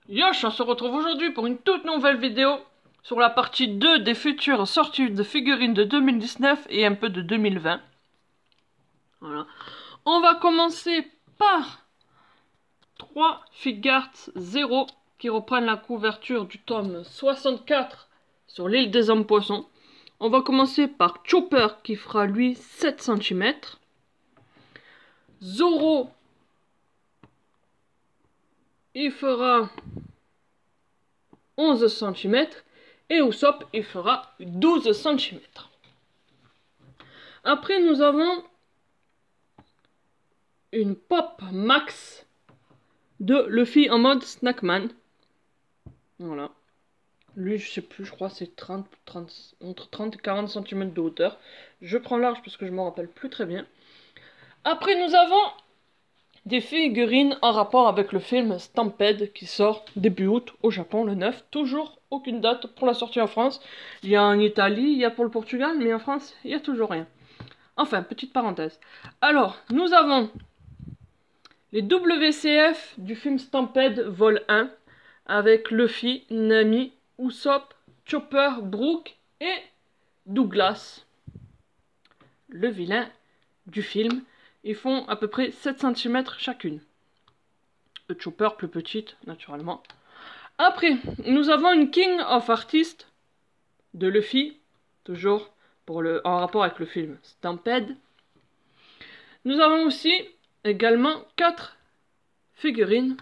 Yosh, on se retrouve aujourd'hui pour une toute nouvelle vidéo sur la partie 2 des futures sorties de figurines de 2019 et un peu de 2020. Voilà. On va commencer par 3 Figuarts 0 qui reprennent la couverture du tome 64 sur l'île des hommes poissons. On va commencer par Chopper qui fera lui 7 cm. Zoro, il fera 11 cm. Et Usopp, il fera 12 cm. Après, nous avons une Pop Max de Luffy en mode Snackman. Voilà. Lui, je sais plus, je crois c'est entre 30 et 40 cm de hauteur. Je prends large parce que je me rappelle plus très bien. Après, nous avons des figurines en rapport avec le film Stampede qui sort début août au Japon, le 9. Toujours aucune date pour la sortie en France. Il y a en Italie, il y a pour le Portugal, mais en France, il n'y a toujours rien. Enfin, petite parenthèse. Alors, nous avons les WCF du film Stampede Vol 1 avec Luffy, Nami, Usopp, Chopper, Brook et Douglas, le vilain du film. Ils font à peu près 7 cm chacune. Le Chopper plus petite, naturellement. Après, nous avons une King of Artists de Luffy, toujours en rapport avec le film Stampede. Nous avons aussi également 4 figurines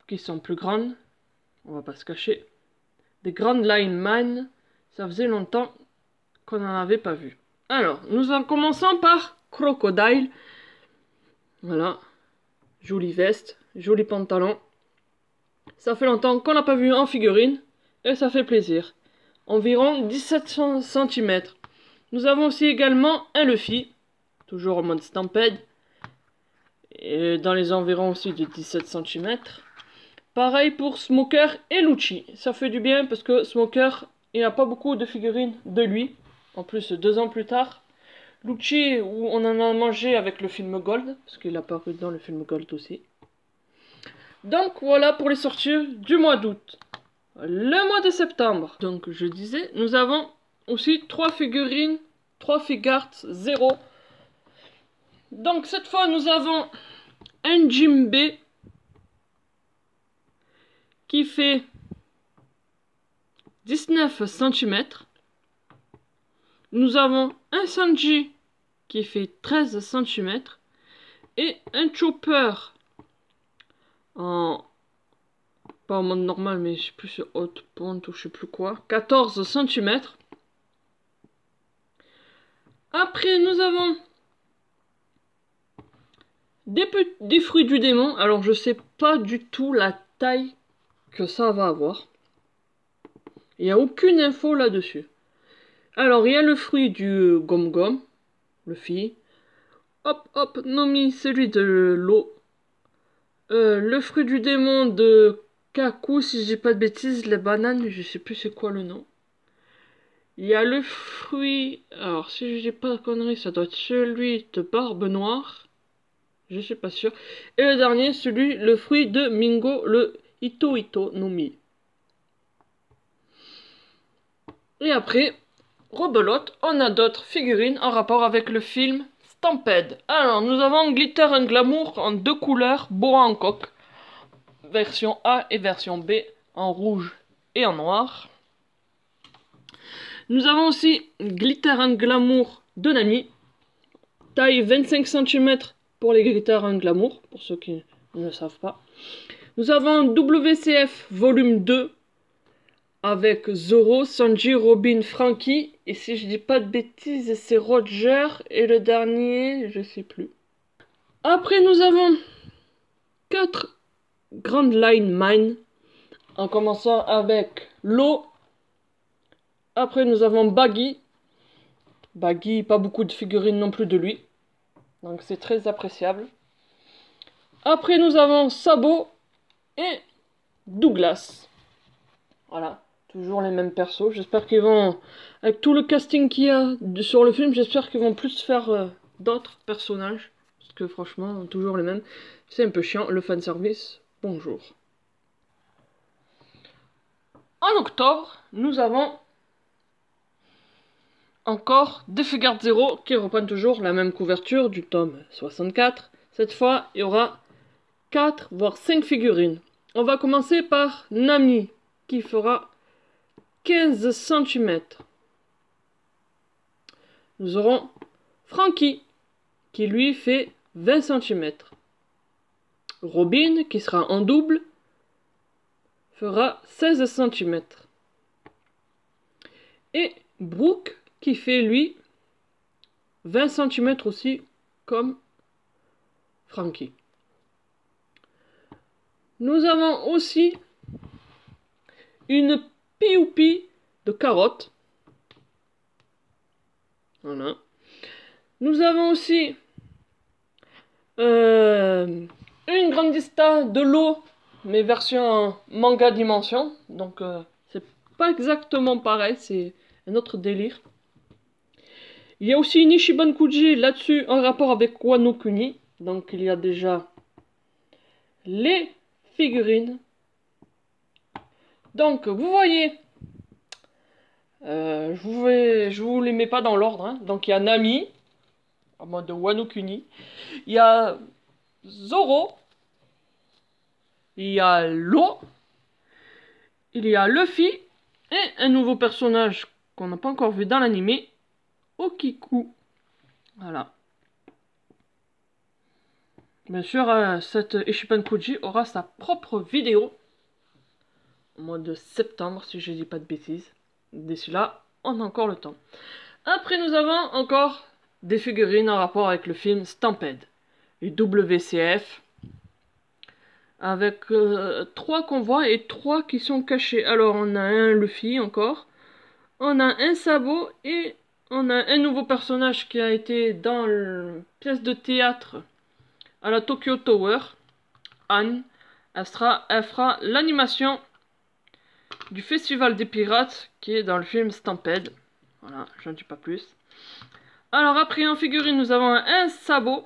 qui sont plus grandes, on va pas se cacher. Des Grand Line Man, ça faisait longtemps qu'on n'en avait pas vu. Alors, nous en commençons par Crocodile. Voilà, jolie veste, joli pantalon. Ça fait longtemps qu'on l'a pas vu en figurine et ça fait plaisir. Environ 17 cm. Nous avons aussi également un Luffy, toujours en mode Stampede, et dans les environs aussi de 17 cm. Pareil pour Smoker et Lucci. Ça fait du bien parce que Smoker, il n'a pas beaucoup de figurines de lui. En plus, 2 ans plus tard. Lucci, où on en a mangé avec le film Gold, parce qu'il a paru dans le film Gold aussi. Donc voilà pour les sorties du mois d'août. Le mois de septembre, donc je disais, nous avons aussi 3 figurines, 3 Figuarts 0. Donc cette fois nous avons un Jinbe qui fait 19 cm. Nous avons un Sanji qui fait 13 cm. Et un Chopper en... pas en mode normal, mais je sais plus sur haute pente ou je sais plus quoi. 14 cm. Après, nous avons des fruits du démon. Alors, je sais pas du tout la taille que ça va avoir. Il n'y a aucune info là-dessus. Alors, il y a le fruit du Gom Gom, le Luffy. Hop, hop, Nomi, celui de l'eau. Le fruit du démon de Kaku, si je dis pas de bêtises, les bananes, je sais plus c'est quoi le nom. Il y a le fruit, alors si je dis pas de conneries, ça doit être celui de Barbe Noire. Je suis pas sûr. Et le dernier, le fruit de Mingo, le Ito Ito Nomi. Et après, rebelote, on a d'autres figurines en rapport avec le film Stampede. Alors, nous avons Glitter and Glamour en 2 couleurs, Boa Hancock, version A et version B, en rouge et en noir. Nous avons aussi Glitter and Glamour de Nami, taille 25 cm pour les Glitter and Glamour, pour ceux qui ne le savent pas. Nous avons WCF volume 2, avec Zoro, Sanji, Robin, Franky, et si je dis pas de bêtises, c'est Roger, et le dernier, je sais plus. Après, nous avons 4 Grand Line Mine, en commençant avec l'eau. Après, nous avons Baggy. Baggy, pas beaucoup de figurines non plus de lui, donc c'est très appréciable. Après, nous avons Sabo et Douglas. Voilà. Toujours les mêmes persos. J'espère qu'ils vont, avec tout le casting qu'il y a sur le film, j'espère qu'ils vont plus faire d'autres personnages. Parce que franchement, toujours les mêmes. C'est un peu chiant, le fanservice, bonjour. En octobre, nous avons encore des Figure 0 qui reprennent toujours la même couverture du tome 64. Cette fois, il y aura 4 voire 5 figurines. On va commencer par Nami qui fera 15 cm. Nous aurons Franky qui lui fait 20 cm. Robin qui sera en double fera 16 cm. Et Brooke qui fait lui 20 cm aussi comme Franky. Nous avons aussi une P.O.P. de carotte. Voilà. Nous avons aussi une Grandista de l'eau, mais version manga dimension. Donc c'est pas exactement pareil, c'est un autre délire. Il y a aussi une Ichiban Kuji là-dessus en rapport avec Wano Kuni. Donc il y a déjà les figurines. Donc vous voyez, je vous les mets pas dans l'ordre. Hein. Donc il y a Nami en mode Wano Kuni. Il y a Zoro. Il y a Lo. Il y a Luffy. Et un nouveau personnage qu'on n'a pas encore vu dans l'animé, Okiku. Voilà. Bien sûr, cette Ichiban Kuji aura sa propre vidéo au mois de septembre, si je dis pas de bêtises. D'ici là, on a encore le temps. Après, nous avons encore des figurines en rapport avec le film Stampede. Et WCF. Avec 3 convois et 3 qui sont cachés. Alors, on a un Luffy encore. On a un Sabot et on a un nouveau personnage qui a été dans la pièce de théâtre à la Tokyo Tower. Anne. Elle fera l'animation du Festival des Pirates qui est dans le film Stampede. Voilà, je n'en dis pas plus. Alors après en figurine, nous avons un Sabot.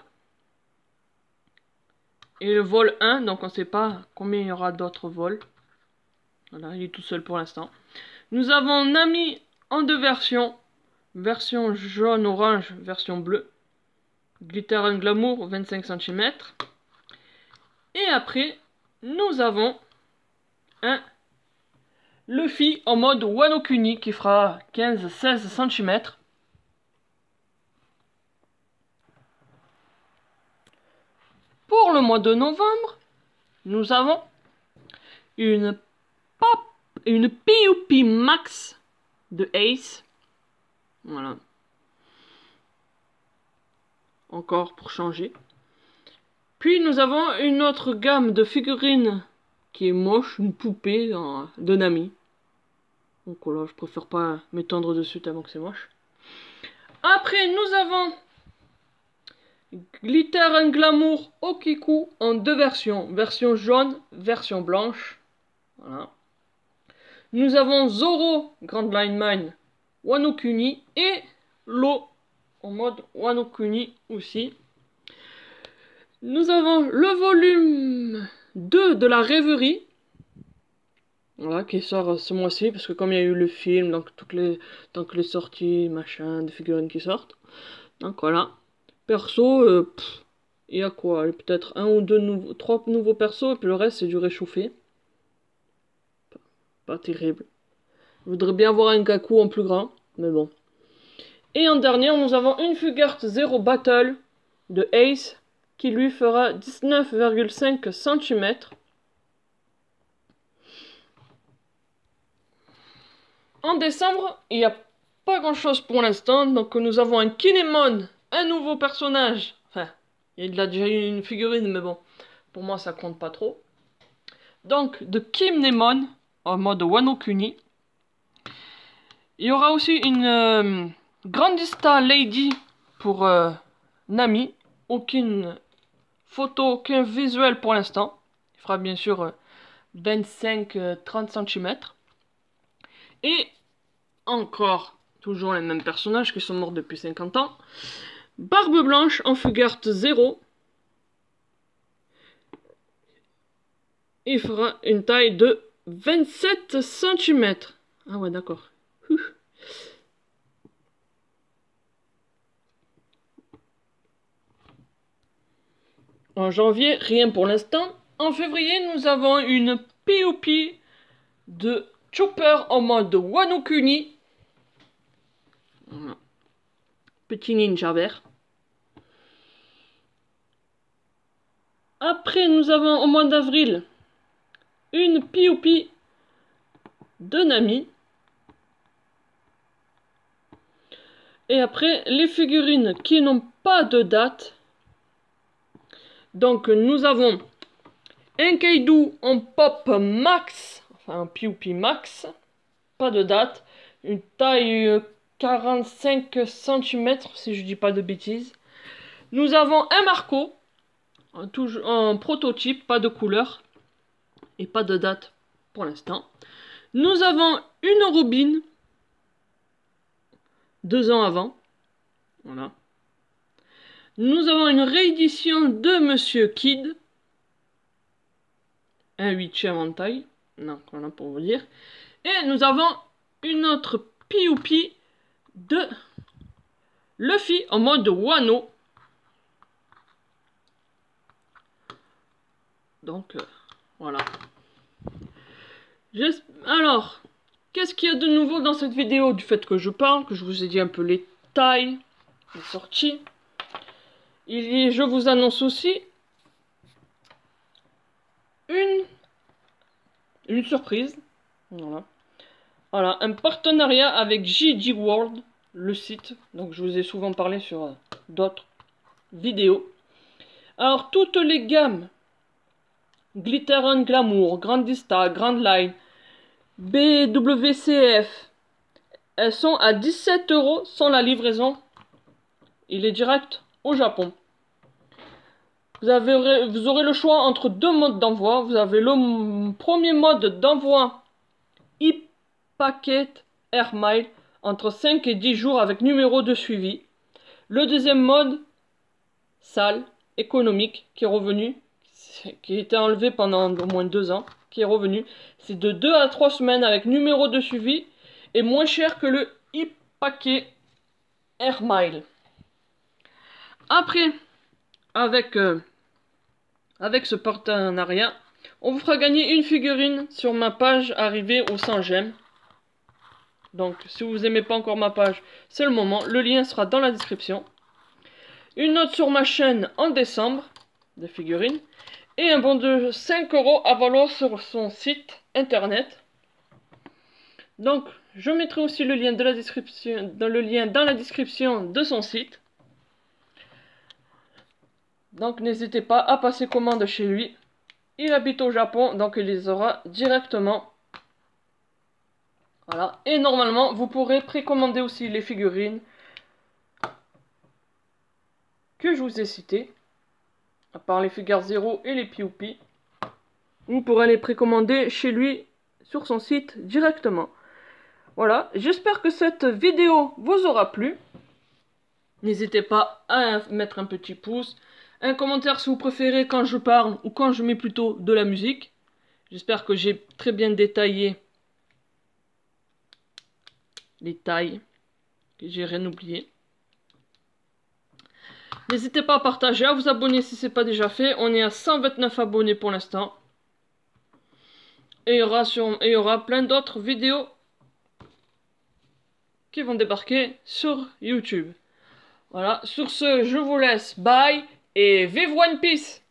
Et le vol 1, donc on ne sait pas combien il y aura d'autres vols. Voilà, il est tout seul pour l'instant. Nous avons Nami en 2 versions. Version jaune-orange, version bleue. Glitter and Glamour, 25 cm. Et après, nous avons un Luffy en mode Wano Kuni qui fera 15-16 cm. Pour le mois de novembre, nous avons une P.O.P. Max de Ace. Voilà. Encore pour changer. Puis nous avons une autre gamme de figurines qui est moche, une poupée de Nami. Donc voilà, je préfère pas m'étendre dessus tellement que c'est moche. Après, nous avons Glitter and Glamour Okiku en 2 versions. Version jaune, version blanche. Voilà. Nous avons Zoro, Grand Line Mine, Wano Kuni et Lo en mode Wano Kuni aussi. Nous avons le volume 2 de la rêverie. Voilà, qui sort ce mois-ci, parce que comme il y a eu le film, donc tant que les sorties, machin, des figurines qui sortent. Donc voilà. Perso, il y a quoi? Peut-être 1 ou 2 3 nouveaux persos, et puis le reste c'est du réchauffé. Pas terrible. Je voudrais bien avoir un Gaku en plus grand, mais bon. Et en dernière, nous avons une Fugart 0 Battle de Ace, qui lui fera 19,5 cm. En décembre, il n'y a pas grand chose pour l'instant, donc nous avons un Kinemon, un nouveau personnage. Enfin, il a déjà eu une figurine, mais bon, pour moi ça compte pas trop. Donc, de Kinemon, en mode Wano Kuni. Il y aura aussi une Grandista Lady pour Nami. Aucune photo, aucun visuel pour l'instant. Il fera bien sûr 25-30 cm. Et encore, toujours les mêmes personnages qui sont morts depuis 50 ans. Barbe Blanche en Fugart 0. Il fera une taille de 27 cm. Ah ouais, d'accord. En janvier, rien pour l'instant. En février, nous avons une POP de Chopper en mode Wano Kuni. Voilà. Petit ninja vert. Après, nous avons au mois d'avril une POP de Nami. Et après, les figurines qui n'ont pas de date. Donc, nous avons un Kaido en pop max, enfin un POP max, pas de date, une taille 45 cm si je dis pas de bêtises. Nous avons un Marco, en prototype, pas de couleur et pas de date pour l'instant. Nous avons une Robin, 2 ans avant, voilà. Nous avons une réédition de Monsieur Kid, un 8e en taille, donc voilà pour vous dire. Et nous avons une autre POP de Luffy en mode Wano. Donc voilà. Alors, qu'est-ce qu'il y a de nouveau dans cette vidéo? Du fait que je parle, que je vous ai dit un peu les tailles, les sorties. Je vous annonce aussi une surprise. Voilà, un partenariat avec JD World, le site. Donc je vous ai souvent parlé sur d'autres vidéos. Alors toutes les gammes Glitter and Glamour, Grandista, Grand Line, BWCF, elles sont à 17 € sans la livraison. Il est direct au Japon. Vous aurez le choix entre 2 modes d'envoi. Vous avez le premier mode d'envoi e-packet Air Mile entre 5 et 10 jours avec numéro de suivi. Le deuxième mode, sale, économique, qui est revenu, qui était enlevé pendant au moins 2 ans, qui est revenu. C'est de 2 à 3 semaines avec numéro de suivi et moins cher que le e-packet Air Mile. Après, avec ce partenariat, on vous fera gagner une figurine sur ma page arrivée aux 100 j'aime. Donc, si vous n'aimez pas encore ma page, c'est le moment. Le lien sera dans la description. Une note sur ma chaîne en décembre, de figurines. Et un bon de 5 € à valoir sur son site internet. Donc, je mettrai aussi le lien, dans la description de son site. Donc n'hésitez pas à passer commande chez lui. Il habite au Japon, donc il les aura directement. Voilà. Et normalement, vous pourrez précommander aussi les figurines que je vous ai citées. À part les figures 0 et les POP. Vous pourrez les précommander chez lui sur son site directement. Voilà. J'espère que cette vidéo vous aura plu. N'hésitez pas à mettre un petit pouce. Un commentaire si vous préférez quand je parle ou quand je mets plutôt de la musique. J'espère que j'ai très bien détaillé les tailles, que j'ai rien oublié. N'hésitez pas à partager, à vous abonner si ce n'est pas déjà fait. On est à 129 abonnés pour l'instant. Et il y aura plein d'autres vidéos qui vont débarquer sur YouTube. Voilà, sur ce, je vous laisse. Bye et vive One Piece!